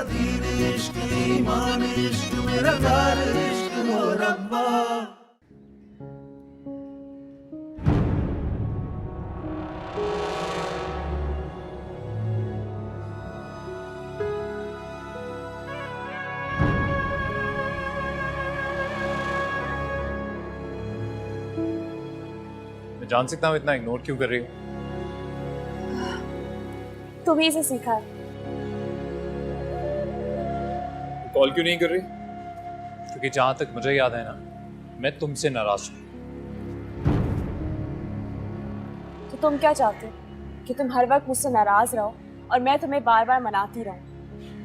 दीन इश्क ईमान इश्क मेरा प्यार इश्क ओ रब्बा। मैं जान सकता हूँ इतना इग्नोर क्यों कर रही हो? तुम्ही से सीखा है। कॉल क्यों नहीं कर रही? क्योंकि जहां तक मुझे याद है ना, मैं तुमसे नाराज हूं। तो तुम क्या चाहते हो कि तुम हर वक्त मुझसे नाराज रहो और मैं तुम्हें बार बार मनाती रहूं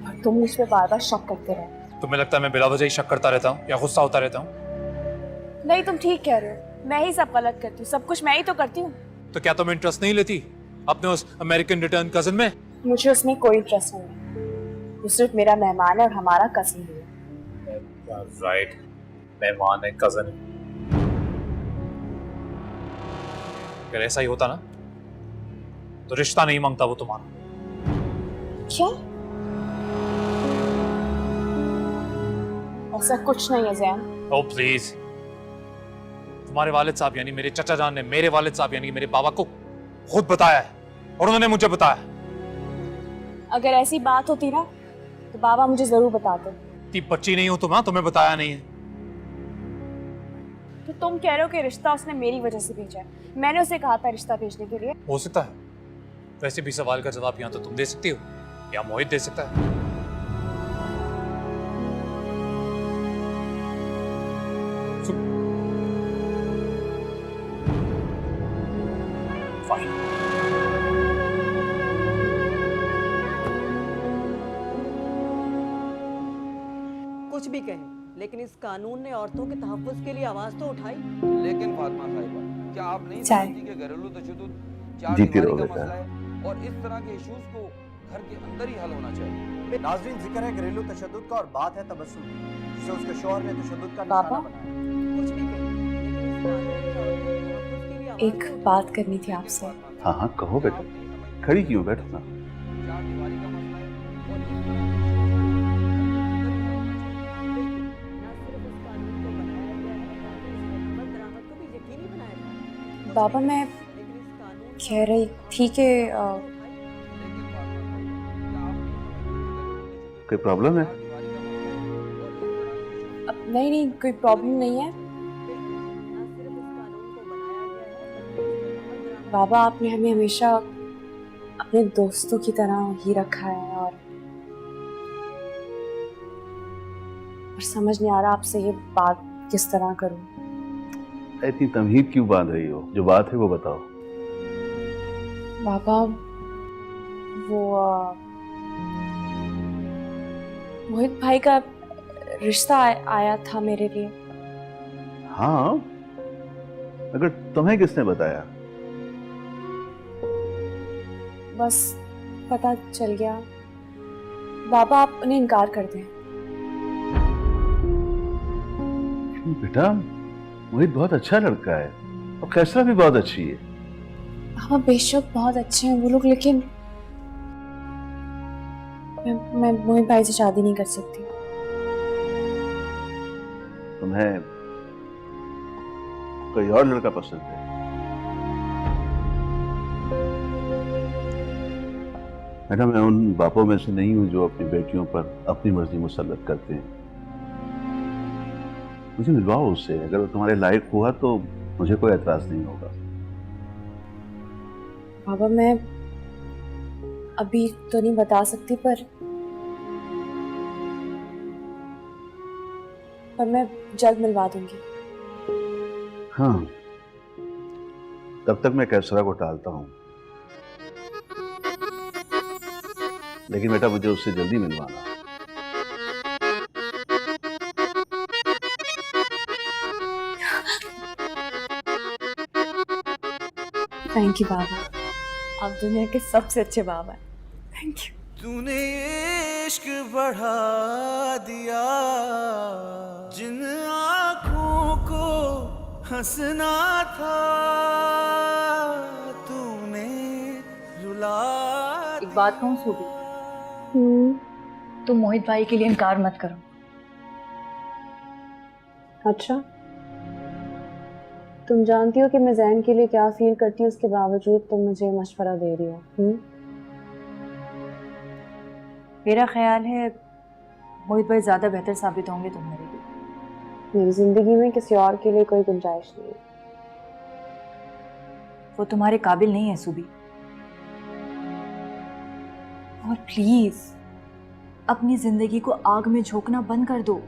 और तुम मुझ पर बार बार शक करते रहो? तुम्हें लगता है मैं बिला वजह ही शक करता रहता हूँ या गुस्सा होता रहता हूँ? नहीं, तुम ठीक कह रहे हो। मैं ही सब गलत करती हूँ, सब कुछ मैं ही तो करती हूँ। तो क्या तुम इंटरेस्ट नहीं लेती अपने उस अमेरिकन रिटर्न कजन में? मुझे उसमें कोई इंटरेस्ट नहीं है। वो सिर्फ मेरा मेहमान है और हमारा कजिन भी है। राइट, मेहमान है, कजन है। अगर ऐसा ही होता ना तो रिश्ता नहीं मांगता वो तुम्हारा। क्या? ऐसा कुछ नहीं है जैन। ओह प्लीज, तुम्हारे वालिद साहब यानी मेरे चचा जान ने मेरे वालिद साहब यानी मेरे बाबा को खुद बताया है और उन्होंने मुझे बताया। अगर ऐसी बात होती ना तो बाबा मुझे जरूर बताते। इतनी बच्ची नहीं हो तुम, हाँ? तुम्हें बताया नहीं है? तो तुम कह रहे हो कि रिश्ता उसने मेरी वजह से भेजा है। मैंने उसे कहा था रिश्ता भेजने के लिए। हो सकता है। वैसे भी सवाल का जवाब यहाँ तो तुम दे सकती हो या मोहित दे सकता है। फाइन। कुछ भी कहें, लेकिन इस कानून ने औरतों के तहफ्फुज़ के लिए आवाज तो उठाई। लेकिन फातिमा साहिबा, क्या आप नहीं चाय। समझती कि घरेलू तशद्दुद चार जीती दीवारी रहो का बेटा। मसला है और इस तरह के इश्यूज को घर के अंदर ही हल होना चाहिए। नाज़रीन, जिक्र है घरेलू तशद्दुद का और बात है तबस्सुम की, जिसे उसके शौहर ने तशद्दुद का पापा? निशाना बनाया। कुछ भी कहें, लेकिन इस कानून ने औरतों के तहफ्फुज़ के लिए आवाज एक तो उठाई। बात करनी थी आपसे। हाँ हाँ कहो बेटा, खड़ी क्यों? बैठो ना। चार दीवारी का मसला है और इस तरह के बाबा, मैं कह रही थी कि कोई प्रॉब्लम है? नहीं नहीं, कोई प्रॉब्लम नहीं है। बाबा, आपने हमें हमेशा अपने दोस्तों की तरह ही रखा है और समझ नहीं आ रहा आपसे ये बात किस तरह करूं। इतनी तमहीद क्यों बांध रही हो? जो बात है वो बताओ। बाबा, वो मोहित भाई का रिश्ता आया था मेरे लिए। हाँ, अगर तुम्हें किसने बताया? बस पता चल गया। बाबा, आप उन्हें इनकार कर दें। बेटा, मोहित बहुत अच्छा लड़का है और कैसरा भी बहुत अच्छी है। बाबा, बेशक बहुत अच्छे हैं वो लोग, लेकिन मैं मोहित भाई से शादी नहीं कर सकती। तुम्हें कोई और लड़का पसंद है? बेटा, मैं उन बापों में से नहीं हूं जो अपनी बेटियों पर अपनी मर्जी मुसल्लत करते हैं। मुझे मिलवाओ उससे। अगर वो तुम्हारे लायक हुआ तो मुझे कोई एतराज नहीं होगा। बाबा, मैं अभी तो नहीं बता सकती, पर मैं जल्द मिलवा दूंगी। हाँ, तब तक मैं कैसरा को टालता हूं, लेकिन बेटा मुझे उससे जल्दी मिलवाना। थैंक यू बाबा, आप दुनिया के सबसे अच्छे बाबा हैं। Thank you. तूने इश्क बढ़ा दिया जिन आँखों को हंसना था, तूने रुला एक बात कहूँ सूबी, तुम मोहित भाई के लिए इनकार मत करो। अच्छा, तुम जानती हो कि मैं जैन के लिए क्या फील करती हूँ, उसके बावजूद तुम मुझे मशवरा दे रही हो। मेरा ख्याल है मोहित भाई ज्यादा बेहतर साबित होंगे तुम्हारे लिए। मेरी जिंदगी में किसी और के लिए कोई गुंजाइश नहीं है। वो तुम्हारे काबिल नहीं है सुबी। और प्लीज अपनी जिंदगी को आग में झोंकना बंद कर दो।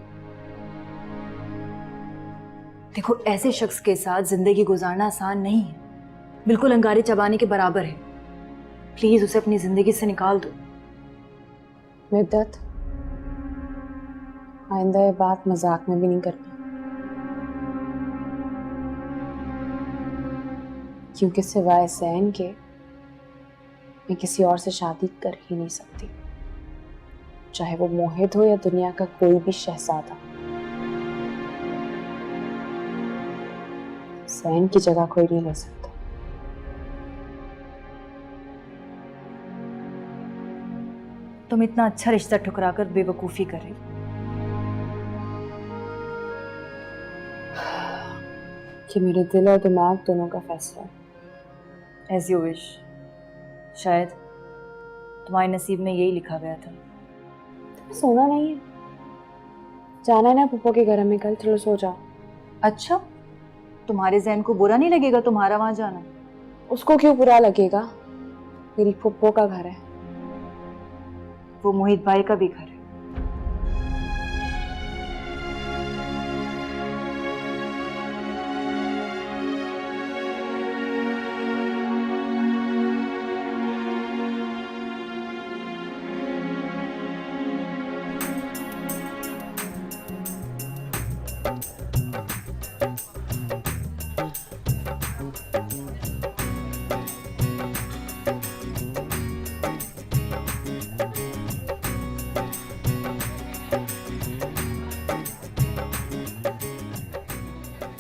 देखो, ऐसे शख्स के साथ जिंदगी गुजारना आसान नहीं है, बिल्कुल अंगारे चबाने के बराबर है। प्लीज उसे अपनी जिंदगी से निकाल दो। मिद्दत, आइंदा ये बात मजाक में भी नहीं करनी, क्योंकि सिवाय सैन के मैं किसी और से शादी कर ही नहीं सकती, चाहे वो मोहित हो या दुनिया का कोई भी शहजादा। सैन की जगह कोई नहीं ले सकता। तुम इतना अच्छा रिश्ता ठुकराकर बेवकूफी कर रही। कि मेरे दिल और दिमाग दोनों का फैसला है। As you wish. शायद तुम्हारे नसीब में यही लिखा गया था। तुम्हें सोना नहीं है? जाना है ना पुप्पो के घर में कल, चलो सो जाओ। अच्छा, तुम्हारे जहन को बुरा नहीं लगेगा तुम्हारा वहां जाना? उसको क्यों बुरा लगेगा? मेरी पुप्पो का घर है। वो मोहित भाई का भी घर है।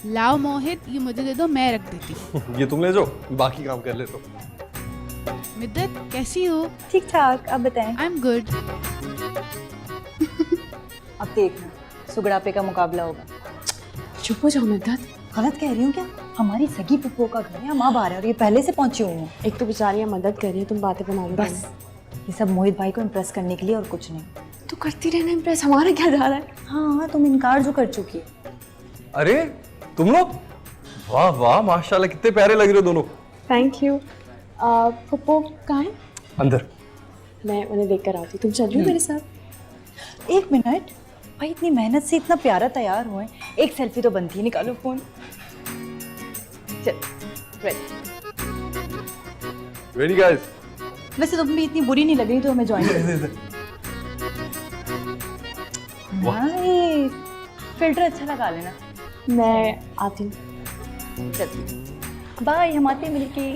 लाओ मोहित, ये मुझे दे दो, मैं रख देती हूँ। ये तुम ले जाओ, बाकी काम कर ले तो। मिद्दत कैसी हो? ठीक ठाक, आप बताएं। I am good. अब देखना सुगड़ापे का मुकाबला होगा। चुप हो जाओ मिद्दत। गलत कह रही हूँ क्या? हमारी सगी पुप्पो का घर है, माँ बाहर है और ये पहले से पहुंची हुई है। एक तो बेचारियां मदद कर रही है, तुम बातें बना लो। बस ये सब मोहित भाई को इम्प्रेस करने के लिए और कुछ नहीं। तो करती रहना इम्प्रेस, हमारा क्या जा रहा है? हाँ, तुम इनकार जो कर चुकी है। अरे तुम लोग, वाह वाह माशाल्लाह, कितने प्यारे लग रहे हो दोनों। Thank you. पुप्पो कहाँ है? अंदर। मैं उन्हें देख कर आती हूँ, तुम चल रही हो मेरे साथ? एक मिनट भाई, इतनी मेहनत से इतना प्यारा तैयार हुए, एक सेल्फी तो बनती है। निकालो फोन। चल रेडी गाइस? वैसे तुम भी इतनी बुरी नहीं लग रही तो हमें ज्वाइन कर। नाइस, फिल्टर अच्छा लगा लेना। मैं आती हूँ। चल बाय, हम आते हैं मिलके।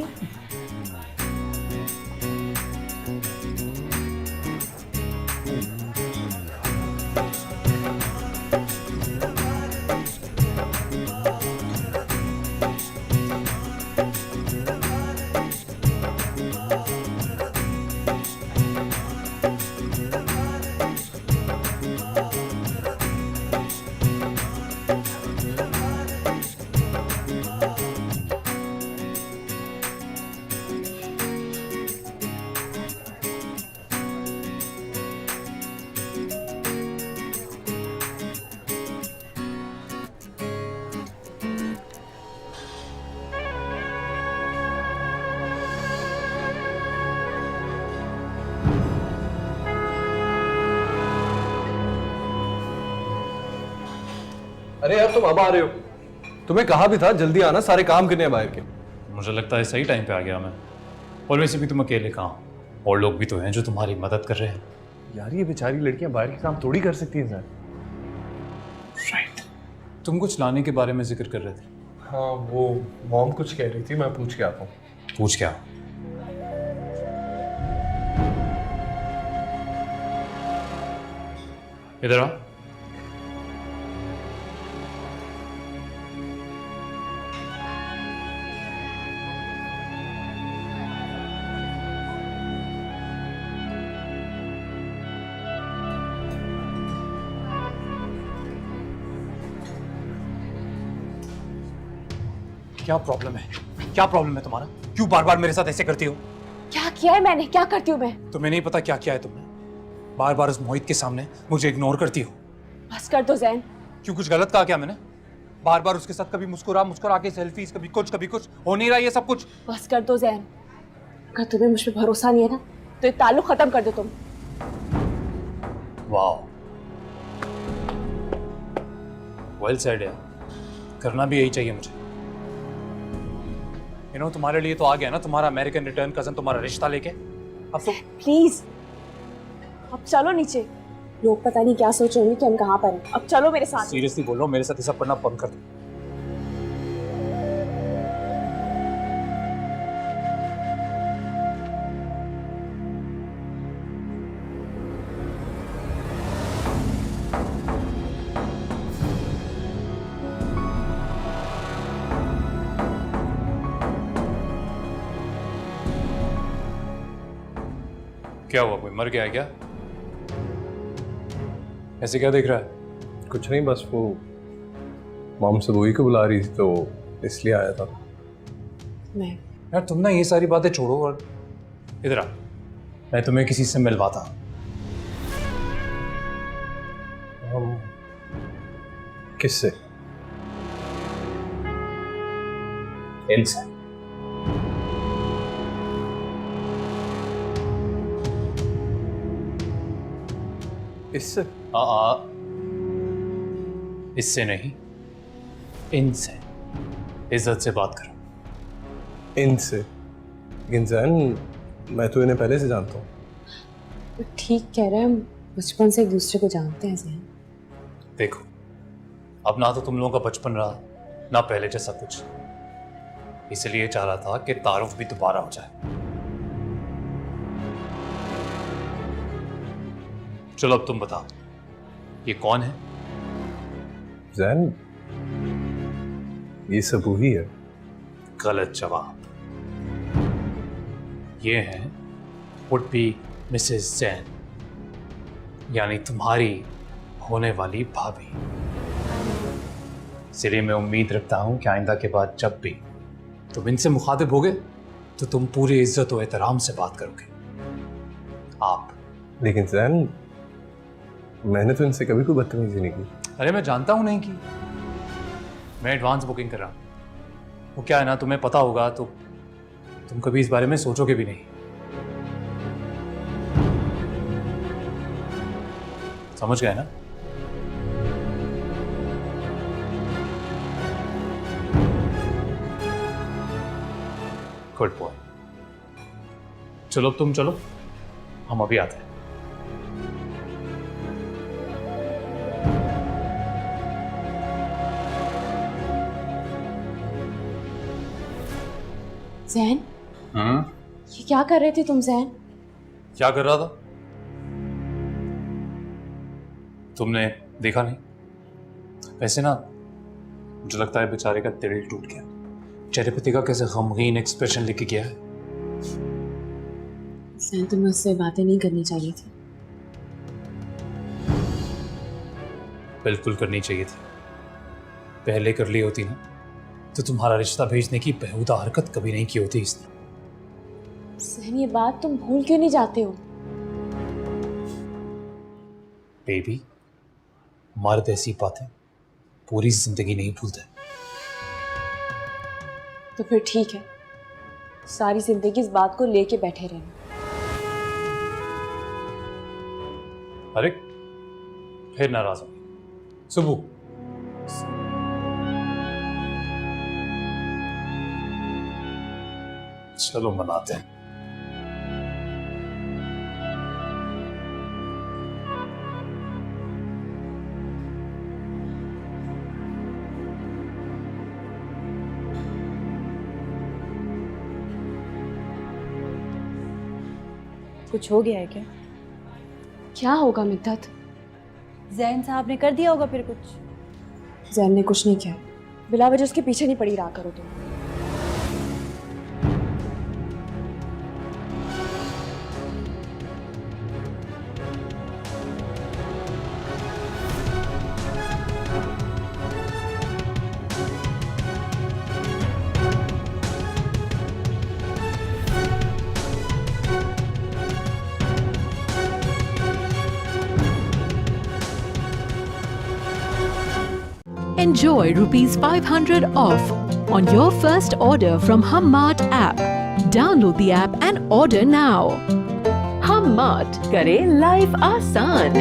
अरे यार तुम अब आ रहे हो? तुम्हें कहा भी था जल्दी आना, सारे काम करने हैं बाहर के। मुझे लगता है सही टाइम पे आ गया मैं। और वैसे भी तुम अकेले कहाँ हो? और लोग भी तो हैं जो तुम्हारी मदद कर रहे हैं। यार ये बेचारी लड़कियां बाहर के काम थोड़ी कर सकती हैं सर। राइट। तुम कुछ लाने के बारे में जिक्र कर रहे थे। हाँ, वो मॉम कुछ कह रही थी, मैं पूछ के आता हूँ। पूछ क्या? इधर आ। क्या प्रॉब्लम है? क्या प्रॉब्लम है तुम्हारा? क्यों बार बार मेरे साथ ऐसे करती हो? क्या किया है मैंने? क्या करती हूँ मैं? तुम्हें नहीं पता क्या किया है तुमने? बार बार उस मोहित के सामने मुझे इग्नोर करती हो। बस कर दो जैन। क्यों, कुछ गलत कहा क्या मैंने? बार बार उसके साथ कभी मुस्कुरा के सेल्फीज, कभी कुछ हो नहीं रहा ये सब कुछ। बस कर दो जैन। अगर तुम्हें मुझ पर भरोसा नहीं है ना तो ये ताल्लुक खत्म कर दो तुम। वाह, वेल सेड यार, करना भी यही चाहिए मुझे। तुम्हारे लिए तो आ गया ना तुम्हारा अमेरिकन रिटर्न कजन, तुम्हारा रिश्ता लेके। अब तो प्लीज अब चलो नीचे। लोग पता नहीं क्या सोच रहे हैं कि हम कहाँ पर हैं। अब चलो मेरे साथ। सीरियसली बोल रहा हूँ, मेरे साथ ये सब करना बंद कर दो। क्या हुआ, कोई मर गया है क्या? ऐसे क्या देख रहा है? कुछ नहीं, बस वो मॉम से वही को बुला रही थी तो इसलिए आया था। मैं यार तुम ना ये सारी बातें छोड़ो और इधर आ, मैं तुम्हें किसी से मिलवाता। किससे? इनसे। इससे? इससे नहीं, इनसे। इज्जत से बात करो। इनसे? लेकिन जैन, मैं तो इन्हें पहले से जानता हूँ। ठीक कह रहे हैं, हम बचपन से एक दूसरे को जानते हैं जैन। देखो, अब ना तो तुम लोगों का बचपन रहा, ना पहले जैसा कुछ। इसलिए चाह रहा था कि तारुफ भी दोबारा हो जाए। चलो अब तुम बताओ, ये कौन है? जैन, ये सब वही है। गलत जवाब। ये है वुड बी मिसेस जैन, यानी तुम्हारी होने वाली भाभी। इसलिए मैं उम्मीद रखता हूं कि आइंदा के बाद जब भी तुम इनसे मुखातिब होगे तो तुम पूरी इज्जत और एहतराम से बात करोगे। आप। लेकिन जैन, मैंने तो इनसे कभी कोई बदतमीजी नहीं की। अरे मैं जानता हूं नहीं की, मैं एडवांस बुकिंग कर रहा हूं। वो क्या है ना, तुम्हें पता होगा तो तुम कभी इस बारे में सोचोगे भी नहीं। समझ गए ना? Good boy. चलो तुम चलो, हम अभी आते हैं। जैन, ये क्या कर रहे थे तुम जैन? क्या कर रहा था? तुमने देखा नहीं? वैसे ना मुझे लगता है बेचारे का दिल टूट गया। चेहरे पे देखा कैसे गमगीन एक्सप्रेशन लेके गया है। जैन, तुम्हें उससे बातें नहीं करनी चाहिए थी। बिल्कुल करनी चाहिए थी। पहले कर ली होती ना तो तुम्हारा रिश्ता भेजने की बेहुदा हरकत कभी नहीं की होती इसने। जैन, ये बात तुम भूल क्यों नहीं जाते हो? बेबी, मर्द ऐसी बातें पूरी जिंदगी नहीं भूलते। तो फिर ठीक है, सारी जिंदगी इस बात को लेके बैठे रहना। अरे फिर नाराज हो सुबह। चलो मनाते हैं। कुछ हो गया है क्या? क्या होगा मिद्दत? जैन साहब ने कर दिया होगा फिर कुछ। जैन ने कुछ नहीं किया, बिला वजह उसके पीछे नहीं पड़ी रहा करो तुम। Enjoy ₹500 off on your first order from Hummart app. Download the app and order now. Hummart, करे life आसान.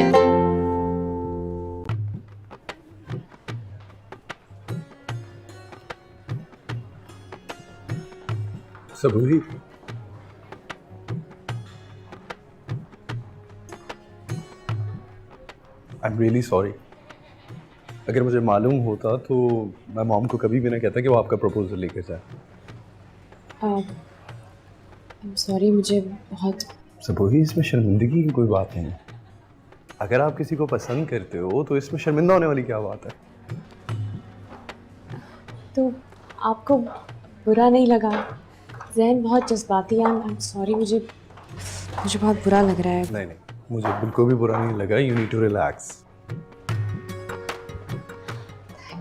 सबूही आई एम रियली सॉरी. अगर मुझे मालूम होता तो मैं मॉम को कभी भी ना कहता कि वो आपका प्रपोजल लेकर जाए. सॉरी, मुझे बहुत सबूही इसमें शर्मिंदगी की कोई बात नहीं है. अगर आप किसी को पसंद करते हो तो इसमें शर्मिंदा होने वाली क्या बात है. तो आपको बुरा नहीं लगा? जहन बहुत जज्बाती है. आई एम सॉरी, मुझे बहुत बुरा लग रहा है. नहीं नहीं, मुझे बिल्कुल भी बुरा नहीं लगा. You need to relax.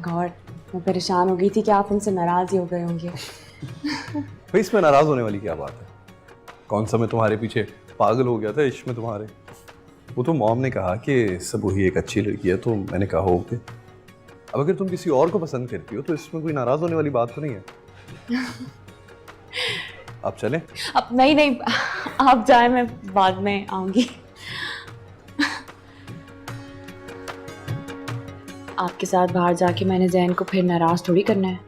God, मैं परेशान हो गई थी कि आप उनसे नाराज ही हो गए होंगे. भाई इसमें नाराज होने वाली क्या बात है. कौन सा मैं तुम्हारे पीछे पागल हो गया था इश्क में तुम्हारे. वो तो मॉम ने कहा कि सबूही एक अच्छी लड़की है तो मैंने कहा ओके. अब अगर तुम किसी और को पसंद करती हो तो इसमें कोई नाराज होने वाली बात तो नहीं है. आप चलें? अब नहीं, आप जाए, मैं बाद में आऊंगी. आपके साथ बाहर जाके मैंने जैन को फिर नाराज थोड़ी करना है.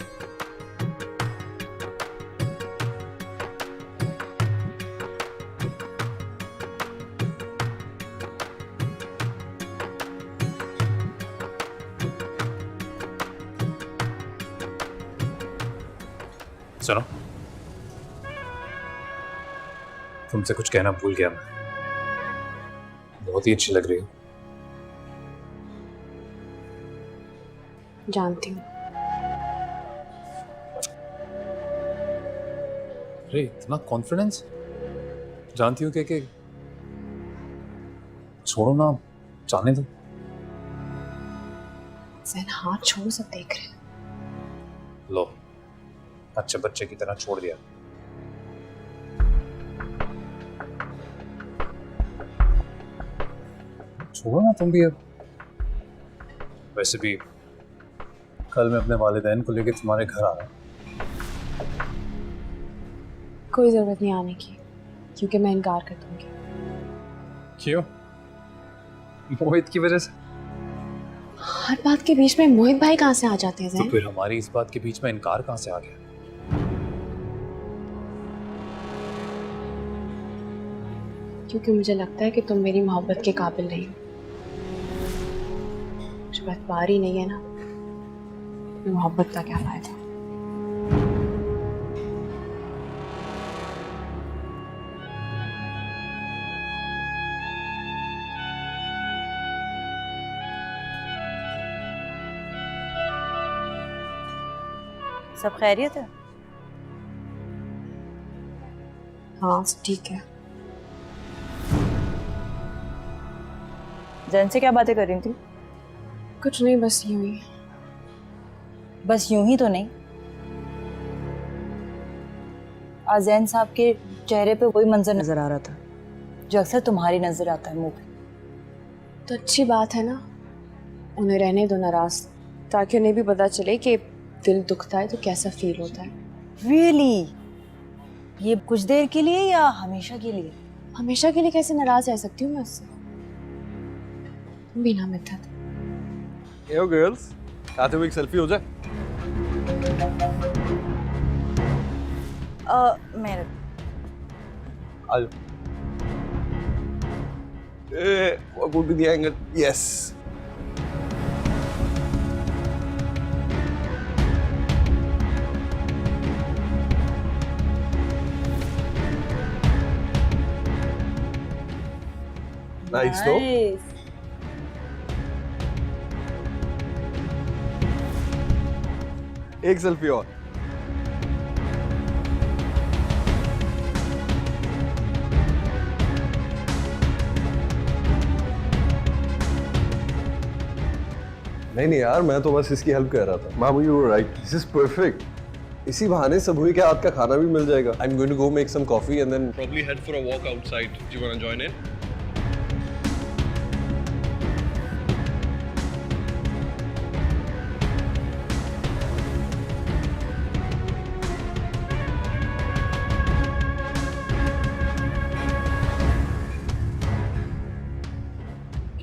सुनो, तुमसे कुछ कहना भूल गया मैं. बहुत ही अच्छी लग रही हो. जानती हूँ. अरे इतना कॉन्फिडेंस. जानती हूँ कि छोड़ो ना, जाने दो. जैन हाथ छोड़ो, सब देख रहे हैं. लो, अच्छे बच्चे की तरह छोड़ दिया. छोड़ो ना तुम भी. अब वैसे भी कल मैं अपने वालिदैन को लेकर तुम्हारे घर आ रहा हूँ. कोई जरूरत नहीं आने की, क्योंकि मैं इनकार कर दूंगी. क्यों? मोहित की वजह से? हर बात के बीच में मोहित भाई कहाँ से आ जाते हैं तो जैन? फिर हमारी इस बात के बीच में इनकार कहाँ से आ गया? क्योंकि मुझे लगता है कि तुम मेरी मोहब्बत के काबिल नहीं हो. जब एतबार ही नहीं है ना, मोहब्बत का क्या फायदा. सब खैरियत है? हाँ, सब ठीक है. जैन से क्या बातें कर रही थी? कुछ नहीं, बस यूं ही. बस यूं ही तो नहीं. आज जैन साहब के चेहरे पे वही मंजर नजर आ रहा था जो अक्सर तुम्हारी नजर आता है मुंह पे. तो अच्छी बात है ना, उन्हें रहने दो नाराज, ताकि उन्हें भी पता चले कि दिल दुखता है तो कैसा फील होता है. Really? ये कुछ देर के लिए या हमेशा के लिए? हमेशा के लिए कैसे नाराज रह सकती हूँ मैं उससे? बिना मिथ्या. Yo girls, आते हुए एक सेल्फी हो जाए. मेरे आ जाओ. What would be the angle? Yes. Nice, though. एक सेल्फी और. नहीं यार, मैं तो बस इसकी हेल्प कर रहा था. मामू, you were right. This is perfect. इसी बहाने सबूही के हाथ का खाना भी मिल जाएगा. I am going to go make some coffee and then probably head for a walk outside. Do you want to join in?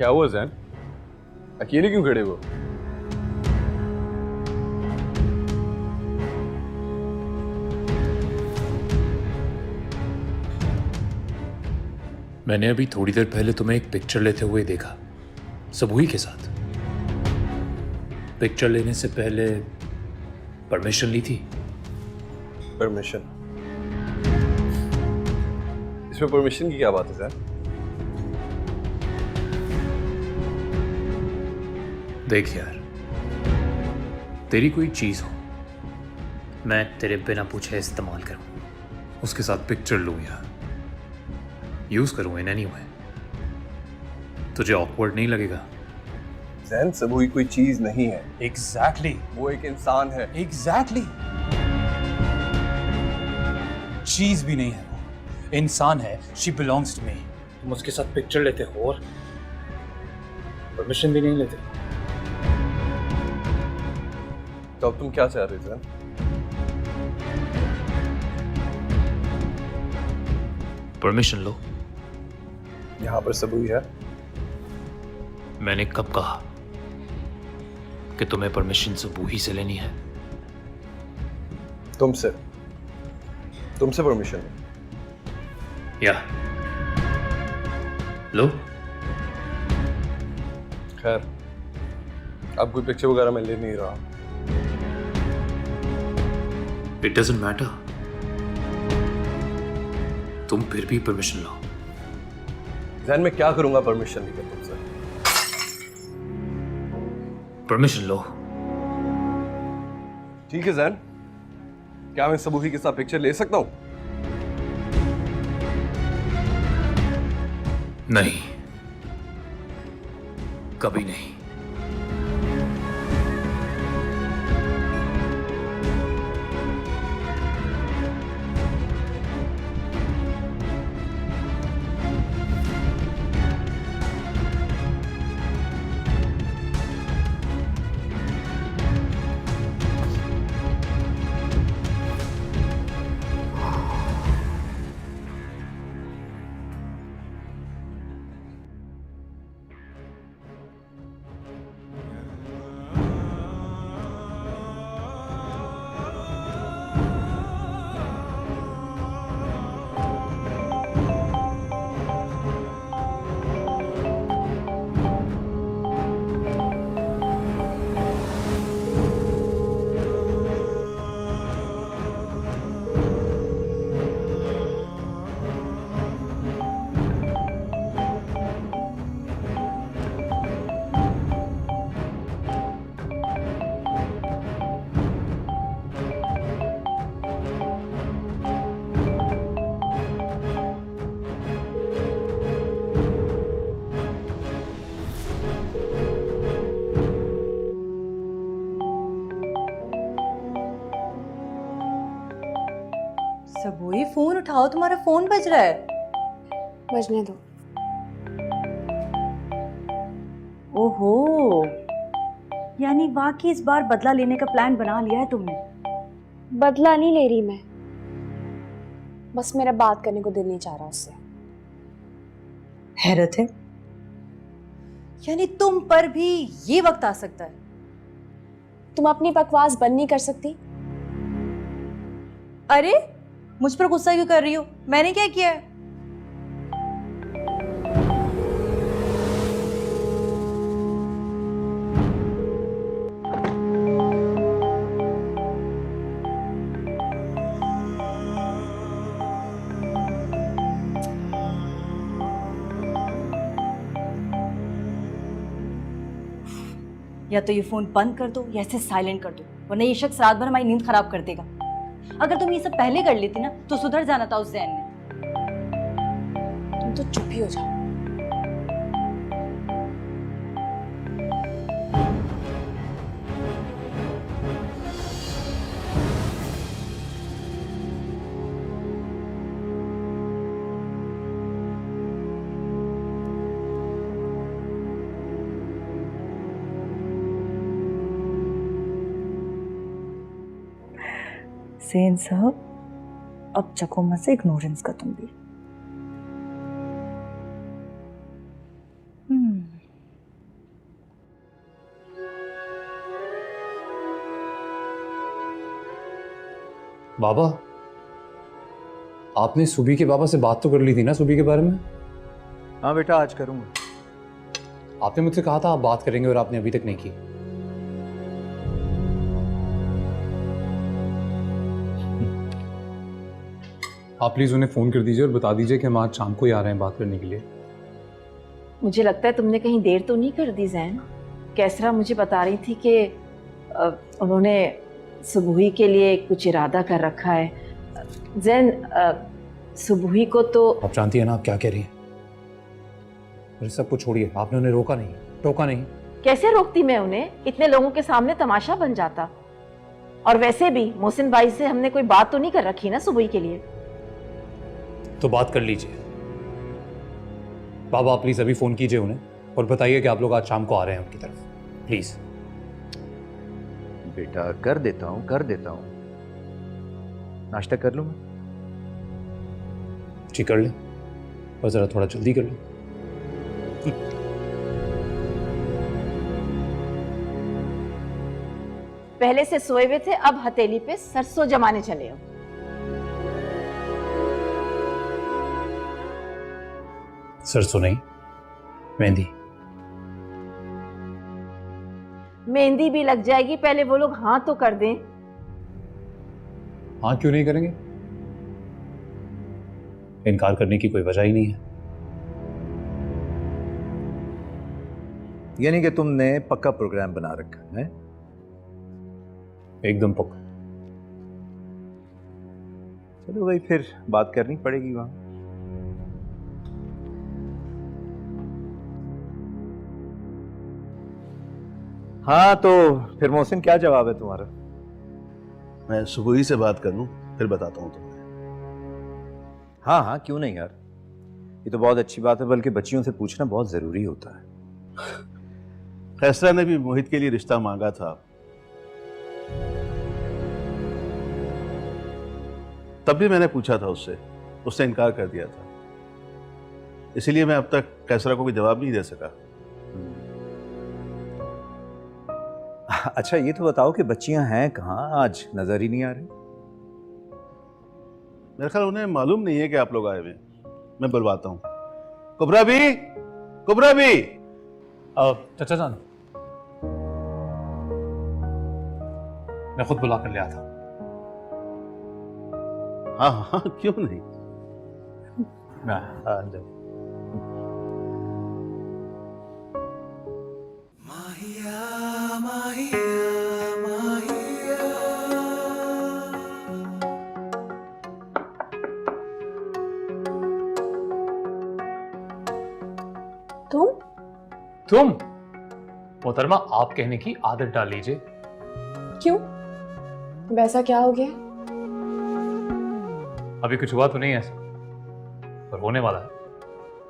क्या हुआ जैन? अकेले क्यों खड़े हो? मैंने अभी थोड़ी देर पहले तुम्हें एक पिक्चर लेते हुए देखा, सबूही के साथ। पिक्चर लेने से पहले परमिशन ली थी? परमिशन? इसमें परमिशन की क्या बात है जैन? देख यार, तेरी कोई चीज हो, मैं तेरे बिना पूछे इस्तेमाल करूं, उसके साथ पिक्चर लूं या यूज करूं इन एनी वे, तुझे ऑकवर्ड नहीं लगेगा? जैन, सबूही कोई चीज नहीं है। एग्जैक्टली वो एक इंसान है। एग्जैक्टली चीज भी नहीं है, वो इंसान है। She belongs to me. तुम उसके साथ पिक्चर लेते हो और परमिशन भी नहीं लेते। तो अब तुम क्या चाह रहे थे? परमिशन लो। यहाँ पर सबूही है। मैंने कब कहा कि तुम्हें परमिशन सबूही से लेनी है? तुमसे परमिशन या लो। खैर, अब कोई पिक्चर वगैरह मैं ले नहीं रहा। इट डजंट मैटर, तुम फिर भी परमिशन लो। जैन, मैं क्या करूंगा परमिशन लेकर तुमसे? परमिशन लो। ठीक है जैन, क्या मैं सबूही के साथ पिक्चर ले सकता हूं? नहीं, कभी नहीं। सबूही, फोन उठाओ, तुम्हारा फोन बज रहा है। बजने दो। ओहो, यानी वाकई इस बार बदला लेने का प्लान बना लिया है तुमने? बदला नहीं ले रही मैं, बस मेरा बात करने को दिल नहीं चाह रहा उससे। हैरत है, यानी तुम पर भी ये वक्त आ सकता है? तुम अपनी बकवास बंद नहीं कर सकती? अरे, मुझ पर गुस्सा क्यों कर रही हो? मैंने क्या किया है? या तो ये फोन बंद कर दो या इसे साइलेंट कर दो, वरना ये शख्स रात भर हमारी नींद खराब कर देगा। अगर तुम ये सब पहले कर लेती ना तो सुधर जाना था उस जैन ने। तुम तो चुप ही हो जाओ। सेन साहब, अब चको मत से इग्नोरेंस का तुम भी। बाबा, आपने सुबी के बाबा से बात तो कर ली थी ना सुबी के बारे में? हाँ बेटा, आज करूँगा। आपने मुझसे कहा था आप बात करेंगे और आपने अभी तक नहीं की। आप प्लीज उन्हें फोन कर दीजिए और बता दीजिए कि हम आज शाम को ही आ रहे हैं बात करने के लिए। मुझे लगता है तुमने कहीं देर तो नहीं कर दी जैन। कैसरा मुझे बता रही थी कि उन्होंने सुबुही के लिए कुछ इरादा कर रखा है। जैन, सुबुही को तो आप जानती है ना आप क्या कह रही हैं। और इस सब को छोड़िए, आपने उन्हें रोका नहीं, टोका नहीं। कैसे रोकती मैं उन्हें? इतने लोगों के सामने तमाशा बन जाता। और वैसे भी मोहसिन भाई से हमने कोई बात तो नहीं कर रखी ना सुबुही के लिए। तो बात कर लीजिए। बाबा आप प्लीज अभी फोन कीजिए उन्हें और बताइए कि आप लोग आज शाम को आ रहे हैं उनकी तरफ, प्लीज। बेटा कर देता हूँ, कर देता हूँ। नाश्ता कर लूँ मैं? जी कर ले, और जरा थोड़ा जल्दी कर ले। पहले से सोए हुए थे, अब हथेली पे सरसों जमाने चले हो। सरसों नहीं, मेहंदी। मेहंदी भी लग जाएगी, पहले वो लोग हाँ तो कर दें। हाँ क्यों नहीं करेंगे? इनकार करने की कोई वजह ही नहीं है। यानी कि तुमने पक्का प्रोग्राम बना रखा है? एकदम पक्का। चलो भाई, फिर बात करनी पड़ेगी वहां। हाँ तो फिर मोहसिन, क्या जवाब है तुम्हारा? मैं सुबह ही से बात कर लूं, फिर बताता हूँ तुम्हें। हाँ हाँ, क्यों नहीं यार, ये तो बहुत अच्छी बात है, बल्कि बच्चियों से पूछना बहुत जरूरी होता है। खैसरा ने भी मोहित के लिए रिश्ता मांगा था, तब भी मैंने पूछा था उससे, उसने इनकार कर दिया था। इसीलिए मैं अब तक खैसरा को कोई जवाब नहीं दे सका। अच्छा ये तो बताओ कि बच्चियां हैं कहाँ? आज नजर ही नहीं आ रही। मेरे ख्याल उन्हें मालूम नहीं है कि आप लोग आए हुए। मैं बुलवाता हूँ। कुबरा भी, कुबरा भी। चाचा जान, मैं खुद बुला कर ले आता। हाँ हाँ क्यों नहीं। हाँ जाओ। तुम मोहतरमा, आप कहने की आदत डाल लीजिए। क्यों? वैसा क्या हो गया? अभी कुछ हुआ तो नहीं ऐसा, पर होने वाला है,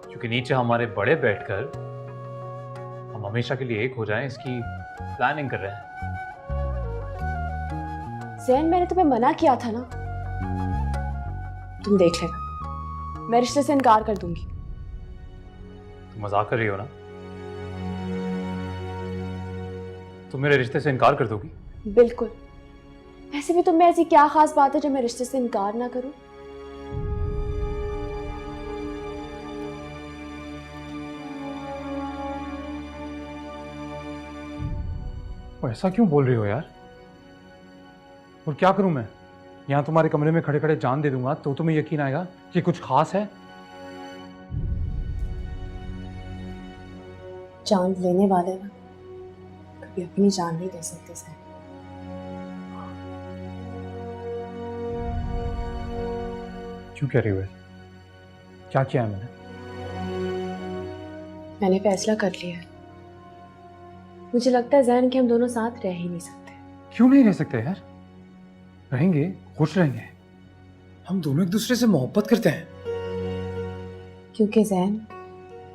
क्योंकि नीचे हमारे बड़े बैठकर हम हमेशा के लिए एक हो जाएं इसकी प्लानिंग कर रहे हैं। जैन, मैंने तुम्हें मना किया था ना। तुम देख लेना, मैं रिश्ते से इनकार कर दूंगी। तुम मजाक कर रही हो ना? तुम मेरे रिश्ते से इनकार कर दोगी? बिल्कुल। वैसे भी तुम में ऐसी क्या खास बात है जो मैं रिश्ते से इनकार ना करूं? ऐसा क्यों बोल रही हो यार? और क्या करूं मैं? यहां तुम्हारे कमरे में खड़े खड़े जान दे दूंगा तो तुम्हें यकीन आएगा कि कुछ खास है? जान लेने वाले ना कभी अपनी जान नहीं ले सकते सर। क्यों कह रही हो? क्या किया है मैंने? मैंने फैसला कर लिया है। मुझे लगता है जैन कि हम दोनों साथ रह ही नहीं सकते। क्यों नहीं रह सकते यार? रहेंगे, खुश रहेंगे। हम दोनों एक दूसरे से मोहब्बत करते हैं। क्योंकि जैन,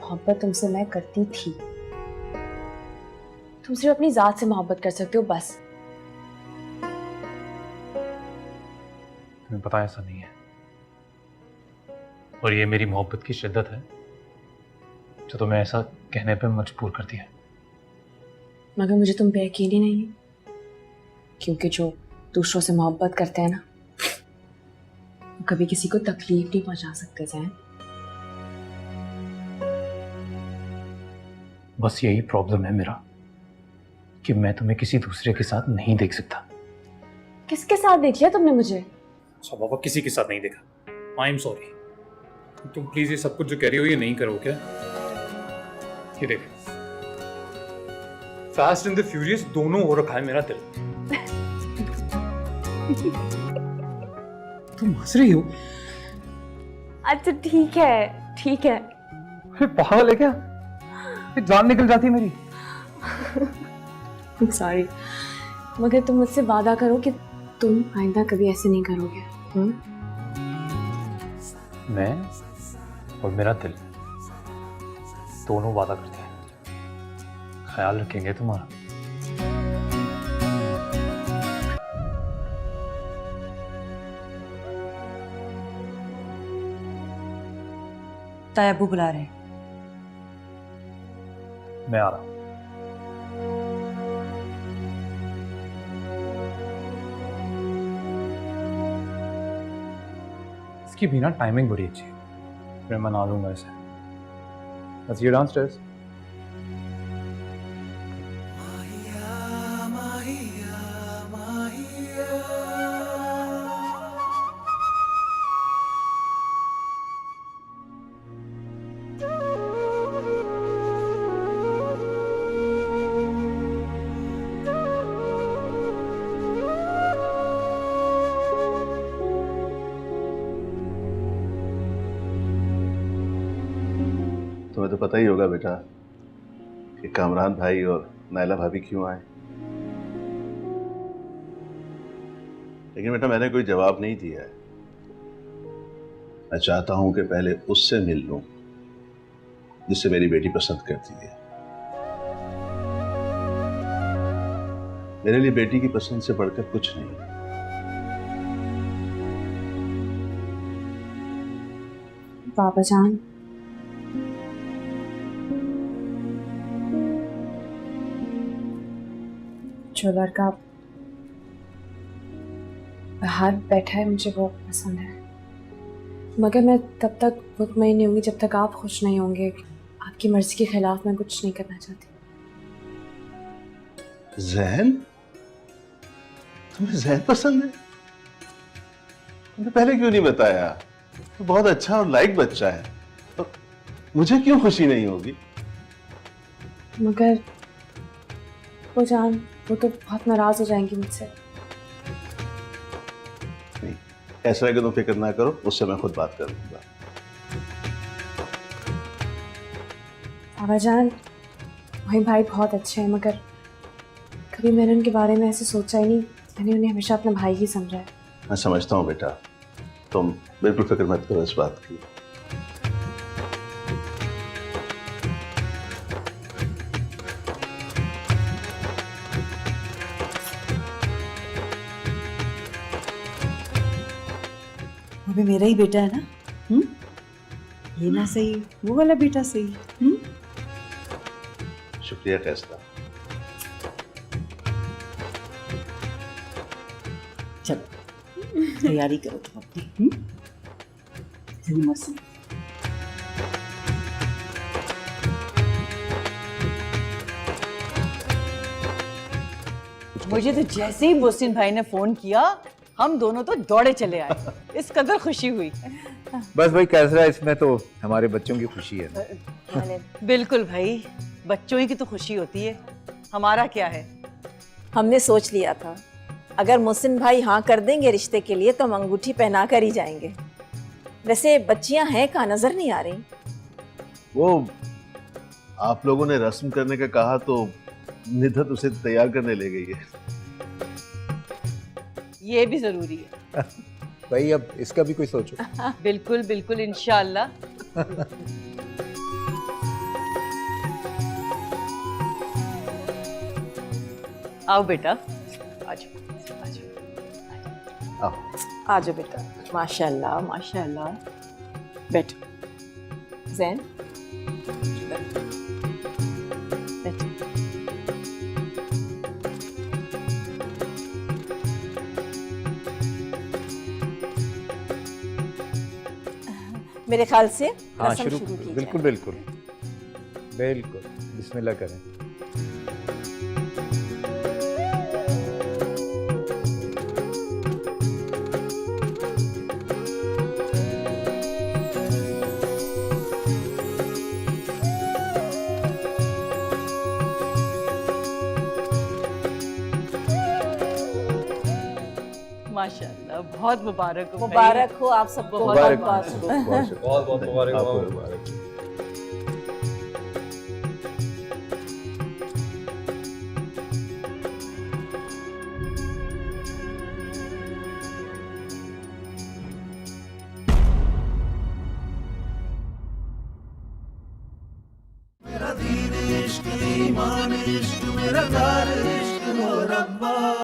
मोहब्बत तुमसे मैं करती थी। तुम सिर्फ अपनी जात से मोहब्बत कर सकते हो, बस। तुम्हें पता ऐसा नहीं है, और ये मेरी मोहब्बत की शिद्दत है जो तुम्हें ऐसा कहने पे मजबूर करती है। मगर मुझे तुम पे यकीन ही नहीं है, क्योंकि जो दूसरों से मोहब्बत करते हैं ना, कभी किसी को तकलीफ नहीं पहुंचा सकते जैन। बस यही प्रॉब्लम है मेरा कि मैं तुम्हें किसी दूसरे के साथ नहीं देख सकता। किसके साथ देख लिया तुमने मुझे? अच्छा बाबा, किसी के साथ नहीं देखा। I am sorry. तुम प्लीज ये सब कुछ जो कह रही हो ये नहीं करो क्या? ये देख, फास्ट एंड द फ्यूरियस दोनों हो रखा है मेरा दिल। तुम हंस रही हो? अच्छा ठीक है ठीक है। पागल है क्या? जान निकल जाती है मेरी। सॉरी, मगर तुम मुझसे वादा करो कि तुम आइंदा कभी ऐसे नहीं करोगे। मैं और मेरा दिल दोनों वादा करते हैं, ख्याल रखेंगे तुम्हारा। ताया अब्बू बुला रहे हैं। मैं आ रहा हूं। इसकी भी ना टाइमिंग बड़ी अच्छी है, मैं मना लूंगा इसे। Let's go downstairs. तुम्हें तो पता ही होगा बेटा कि कामरान भाई और नायला भाभी क्यों आए। लेकिन बेटा मैंने कोई जवाब नहीं दिया है। मैं चाहता हूं कि पहले उससे मिल लूं जिससे मेरी बेटी पसंद करती है। मेरे लिए बेटी की पसंद से बढ़कर कुछ नहीं। पापा जान, जो लड़का बाहर बैठा है मुझे वो पसंद है, मगर मैं तब तक मुतमईन नहीं होंगी जब तक आप खुश नहीं होंगे। आपकी मर्जी के खिलाफ मैं कुछ नहीं करना चाहती। जैन, तुम्हें जैन पसंद है? तुमने पहले क्यों नहीं बताया? तो बहुत अच्छा और लाइक बच्चा है, तो मुझे क्यों खुशी नहीं होगी? मगर वो जान, वो तो बहुत नाराज हो जाएंगी मुझसे। नहीं, ऐसा है कि तुम फिक्र ना करो, उससे मैं खुद बात कर लूंगा। पापा जान, वही भाई बहुत अच्छे हैं, मगर कभी मैंने उनके बारे में ऐसे सोचा ही नहीं। मैंने उन्हें हमेशा अपना भाई ही समझा है। मैं समझता हूँ बेटा, तुम बिल्कुल फिक्र मत करो इस बात की। वो भी मेरा ही बेटा है ना। ये ना सही, वो वाला बेटा सही। शुक्रिया कैसरा। चलो तैयारी करो तुम अपनी। मौसम मुझे तो जैसे ही मोहसिन भाई ने फोन किया हम दोनों तो दौड़े चले आए। इस कदर खुशी हुई। बस भाई कैसरा, इसमें तो हमारे बच्चों की खुशी है ना। बिल्कुल भाई, बच्चों ही की तो खुशी होती है, हमारा क्या है। हमने सोच लिया था अगर मोहसिन भाई हाँ कर देंगे रिश्ते के लिए तो हम अंगूठी पहना कर ही जाएंगे। वैसे बच्चियां हैं कहाँ, नजर नहीं आ रही। वो आप लोगों ने रस्म करने का कहा तो निधत उसे तैयार करने ले गई है। ये भी जरूरी है भाई, अब इसका भी कोई सोचो। बिल्कुल बिल्कुल, इंशाअल्लाह। आओ बेटा, आ जाओ आ जाओ आओ। आ जाओ बेटा। माशाल्लाह माशाल्लाह। बैठो जैन, बैठो। मेरे ख्याल से हाँ रस्म शुरू शुरू की बिल्कुल जाए। बिल्कुल बिल्कुल बिस्मिल्लाह करें। माशाल्लाह, बहुत मुबारक हो भाई। मुबारक हो आप सबको। मुबारक बहुत बहुत बहुत बहुत मुबारक आपको हो। मुबारक। मेरा दीन इश्क ईमान इश्क मेरा कार